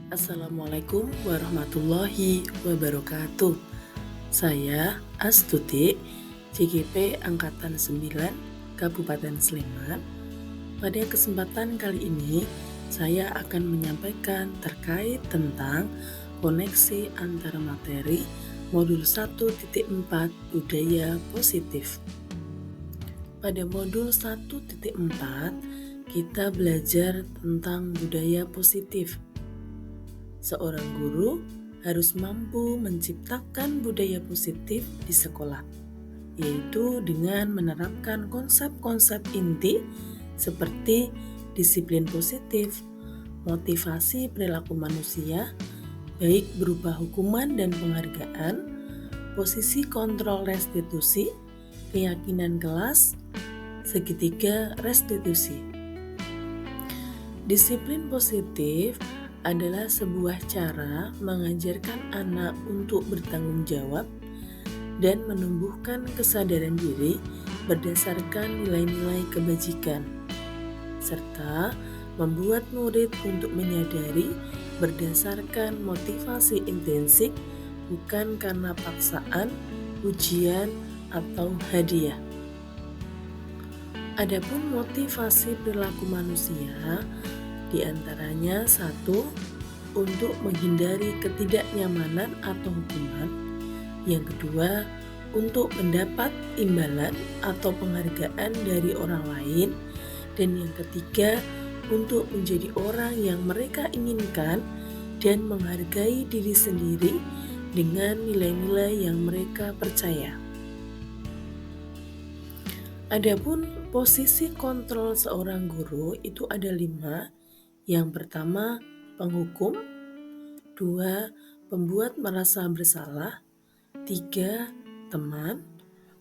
Assalamualaikum warahmatullahi wabarakatuh. Saya Astuti, CGP Angkatan 9, Kabupaten Sleman. Pada kesempatan kali ini, saya akan menyampaikan terkait tentang koneksi antara materi modul 1.4 budaya positif. Pada modul 1.4, kita belajar tentang budaya positif. Seorang guru harus mampu menciptakan budaya positif di sekolah, yaitu dengan menerapkan konsep-konsep inti seperti disiplin positif, motivasi perilaku manusia, baik berupa hukuman dan penghargaan, posisi kontrol restitusi, keyakinan kelas, segitiga restitusi. Disiplin positif adalah sebuah cara mengajarkan anak untuk bertanggung jawab dan menumbuhkan kesadaran diri berdasarkan nilai-nilai kebajikan, serta membuat murid untuk menyadari berdasarkan motivasi intrinsik bukan karena paksaan, ujian, atau hadiah. Adapun motivasi perilaku manusia diantaranya satu, untuk menghindari ketidaknyamanan atau hukuman. Yang kedua, untuk mendapat imbalan atau penghargaan dari orang lain. Dan yang ketiga, untuk menjadi orang yang mereka inginkan dan menghargai diri sendiri dengan nilai-nilai yang mereka percaya. Adapun posisi kontrol seorang guru itu ada 5. Yang pertama, penghukum. 2, pembuat merasa bersalah. 3, teman.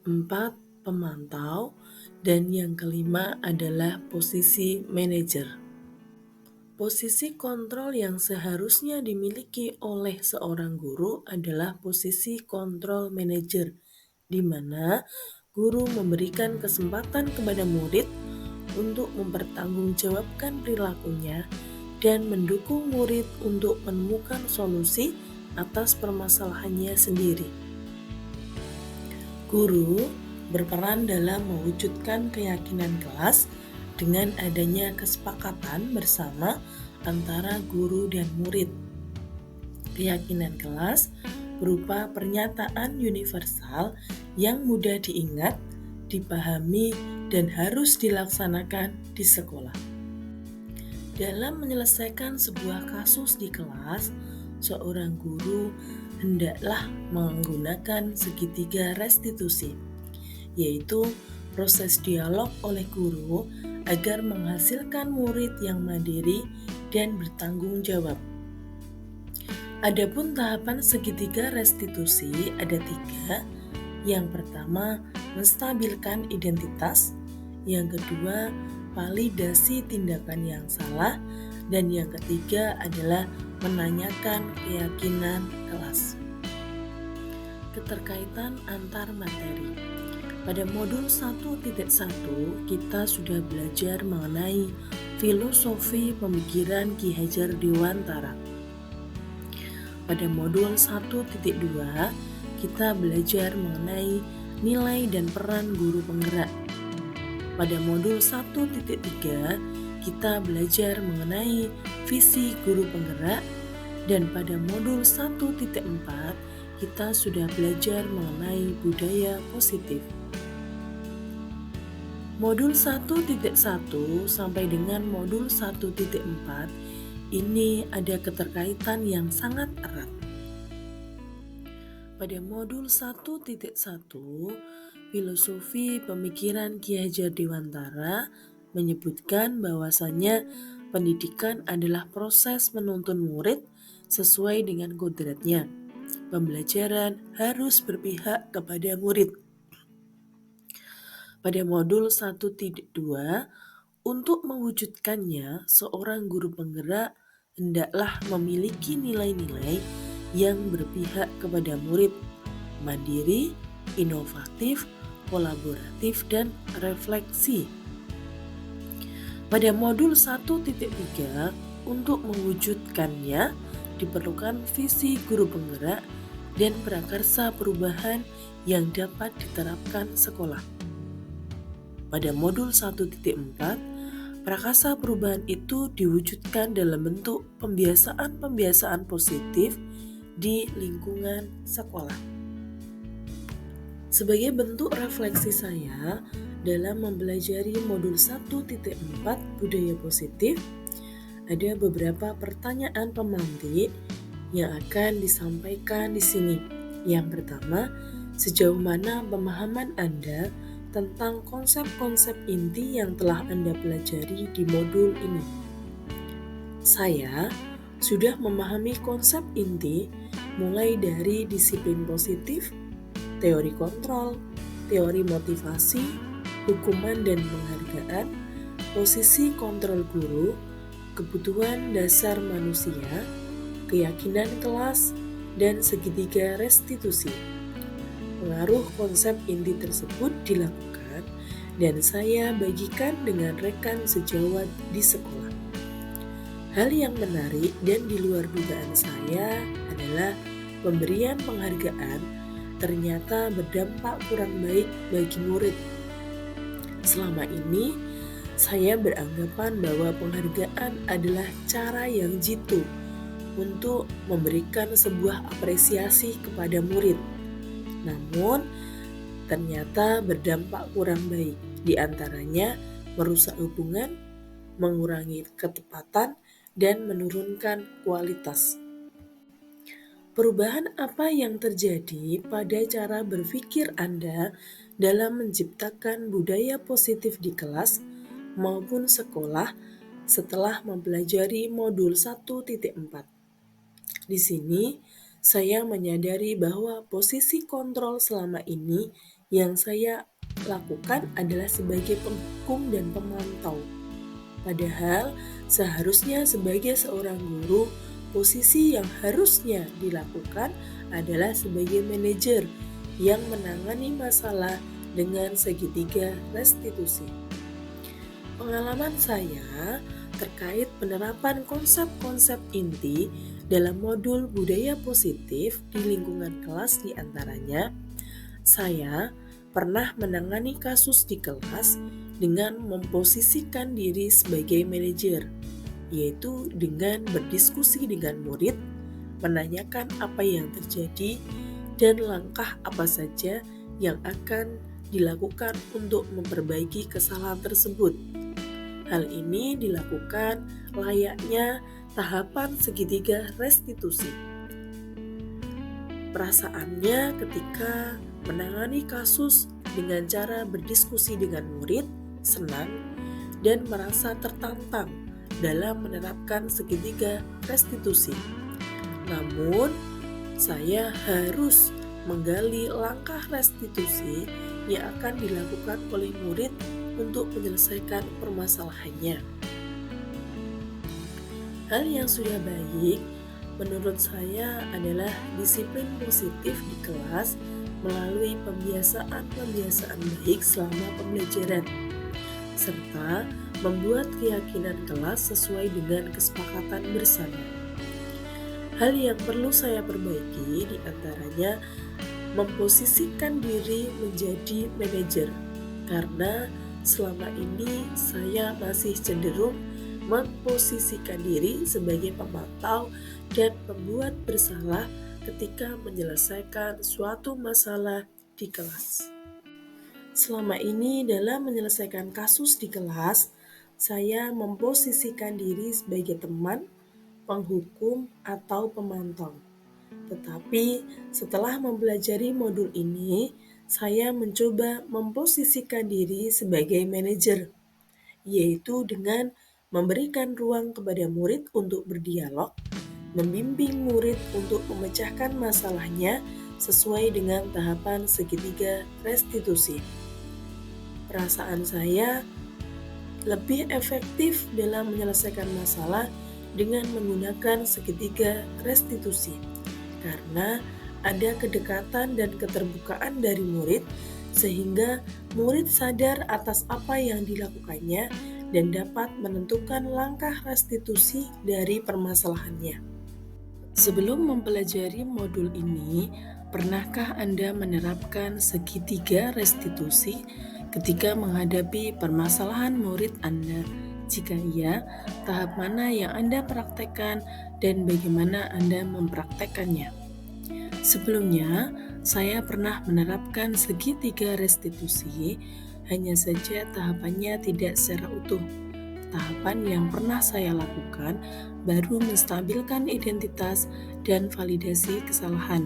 4, pemantau. Dan yang kelima adalah posisi manajer. Posisi kontrol yang seharusnya dimiliki oleh seorang guru adalah posisi kontrol manajer, di mana guru memberikan kesempatan kepada murid untuk mempertanggungjawabkan perilakunya dan mendukung murid untuk menemukan solusi atas permasalahannya sendiri. Guru berperan dalam mewujudkan keyakinan kelas dengan adanya kesepakatan bersama antara guru dan murid. Keyakinan kelas berupa pernyataan universal yang mudah diingat, dipahami, dan harus dilaksanakan di sekolah. Dalam menyelesaikan sebuah kasus di kelas, seorang guru hendaklah menggunakan segitiga restitusi, yaitu proses dialog oleh guru agar menghasilkan murid yang mandiri dan bertanggung jawab. Adapun tahapan segitiga restitusi ada 3. Yang pertama, menstabilkan identitas. Yang kedua, validasi tindakan yang salah. Dan yang ketiga adalah menanyakan keyakinan kelas. Keterkaitan antar materi. Pada modul 1.1 kita sudah belajar mengenai filosofi pemikiran Ki Hajar Dewantara. Pada modul 1.2 kita belajar mengenai nilai dan peran guru penggerak. Pada modul 1.3 kita belajar mengenai visi guru penggerak, dan pada modul 1.4 kita sudah belajar mengenai budaya positif. Modul 1.1 sampai dengan modul 1.4 ini ada keterkaitan yang sangat erat. Pada modul 1.1, filosofi pemikiran Ki Hajar Dewantara menyebutkan bahwasannya pendidikan adalah proses menuntun murid sesuai dengan kodratnya. Pembelajaran harus berpihak kepada murid. Pada modul 1.2, untuk mewujudkannya, seorang guru penggerak hendaklah memiliki nilai-nilai yang berpihak kepada murid, mandiri, inovatif, kolaboratif, dan refleksi. Pada modul 1.3, untuk mewujudkannya, diperlukan visi guru penggerak dan prakarsa perubahan yang dapat diterapkan sekolah. Pada modul 1.4, prakarsa perubahan itu diwujudkan dalam bentuk pembiasaan-pembiasaan positif di lingkungan sekolah. Sebagai bentuk refleksi saya dalam mempelajari modul 1.4 budaya positif, ada beberapa pertanyaan pemantik yang akan disampaikan di sini. Yang pertama, sejauh mana pemahaman Anda tentang konsep-konsep inti yang telah Anda pelajari di modul ini? Saya sudah memahami konsep inti mulai dari disiplin positif, teori kontrol, teori motivasi, hukuman dan penghargaan, posisi kontrol guru, kebutuhan dasar manusia, keyakinan kelas, dan segitiga restitusi. Pengaruh konsep inti tersebut dilakukan dan saya bagikan dengan rekan sejawat di sekolah. Hal yang menarik dan di luar dugaan saya adalah pemberian penghargaan ternyata berdampak kurang baik bagi murid. Selama ini, saya beranggapan bahwa penghargaan adalah cara yang jitu untuk memberikan sebuah apresiasi kepada murid. Namun, ternyata berdampak kurang baik, di antaranya merusak hubungan, mengurangi ketepatan, dan menurunkan kualitas. Perubahan apa yang terjadi pada cara berpikir Anda dalam menciptakan budaya positif di kelas maupun sekolah setelah mempelajari modul 1.4? Di sini, saya menyadari bahwa posisi kontrol selama ini yang saya lakukan adalah sebagai penghukum dan pemantau. Padahal, seharusnya sebagai seorang guru, posisi yang harusnya dilakukan adalah sebagai manajer yang menangani masalah dengan segitiga restitusi. Pengalaman saya terkait penerapan konsep-konsep inti dalam modul budaya positif di lingkungan kelas diantaranya, saya pernah menangani kasus di kelas dengan memposisikan diri sebagai manajer, yaitu dengan berdiskusi dengan murid, menanyakan apa yang terjadi, dan langkah apa saja yang akan dilakukan untuk memperbaiki kesalahan tersebut. Hal ini dilakukan layaknya tahapan segitiga restitusi. Perasaannya ketika menangani kasus dengan cara berdiskusi dengan murid, senang dan merasa tertantang dalam menerapkan segitiga restitusi. Namun, saya harus menggali langkah restitusi yang akan dilakukan oleh murid untuk menyelesaikan permasalahannya. Hal yang sudah baik menurut saya adalah disiplin positif di kelas melalui pembiasaan-pembiasaan baik selama pembelajaran, serta membuat keyakinan kelas sesuai dengan kesepakatan bersama. Hal yang perlu saya perbaiki diantaranya memposisikan diri menjadi manajer, karena selama ini saya masih cenderung memposisikan diri sebagai pemantau dan pembuat bersalah ketika menyelesaikan suatu masalah di kelas. Selama ini dalam menyelesaikan kasus di kelas, saya memposisikan diri sebagai teman, penghukum, atau pemantau. Tetapi setelah mempelajari modul ini, saya mencoba memposisikan diri sebagai manajer, yaitu dengan memberikan ruang kepada murid untuk berdialog, membimbing murid untuk memecahkan masalahnya sesuai dengan tahapan segitiga restitusi. Perasaan saya lebih efektif dalam menyelesaikan masalah dengan menggunakan segitiga restitusi, karena ada kedekatan dan keterbukaan dari murid, sehingga murid sadar atas apa yang dilakukannya dan dapat menentukan langkah restitusi dari permasalahannya. Sebelum mempelajari modul ini, pernahkah Anda menerapkan segitiga restitusi ketika menghadapi permasalahan murid Anda? Jika iya, tahap mana yang Anda praktekkan dan bagaimana Anda mempraktekkannya? Sebelumnya, saya pernah menerapkan segitiga restitusi, hanya saja tahapannya tidak secara utuh. Tahapan yang pernah saya lakukan baru menstabilkan identitas dan validasi kesalahan.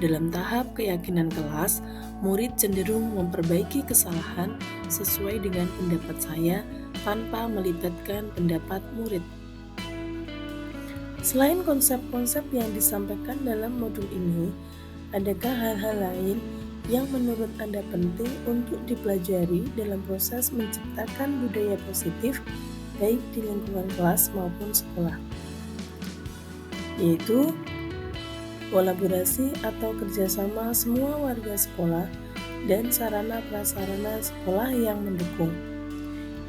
Dalam tahap keyakinan kelas, murid cenderung memperbaiki kesalahan sesuai dengan pendapat saya tanpa melibatkan pendapat murid. Selain konsep-konsep yang disampaikan dalam modul ini, adakah hal-hal lain yang menurut Anda penting untuk dipelajari dalam proses menciptakan budaya positif baik di lingkungan kelas maupun sekolah? Yaitu kolaborasi atau kerjasama semua warga sekolah dan sarana prasarana sekolah yang mendukung.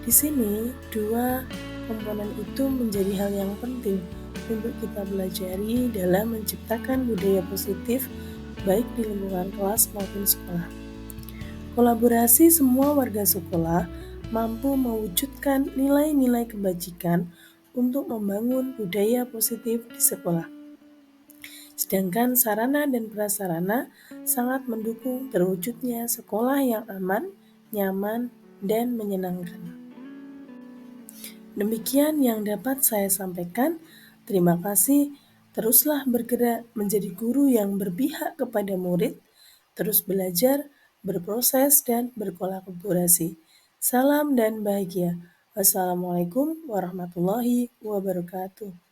Di sini, dua komponen itu menjadi hal yang penting untuk kita pelajari dalam menciptakan budaya positif baik di lingkungan kelas maupun sekolah. Kolaborasi semua warga sekolah mampu mewujudkan nilai-nilai kebajikan untuk membangun budaya positif di sekolah. Sedangkan sarana dan prasarana sangat mendukung terwujudnya sekolah yang aman, nyaman, dan menyenangkan. Demikian yang dapat saya sampaikan. Terima kasih. Teruslah bergerak menjadi guru yang berpihak kepada murid, terus belajar, berproses, dan berkolaborasi. Salam dan bahagia. Wassalamualaikum warahmatullahi wabarakatuh.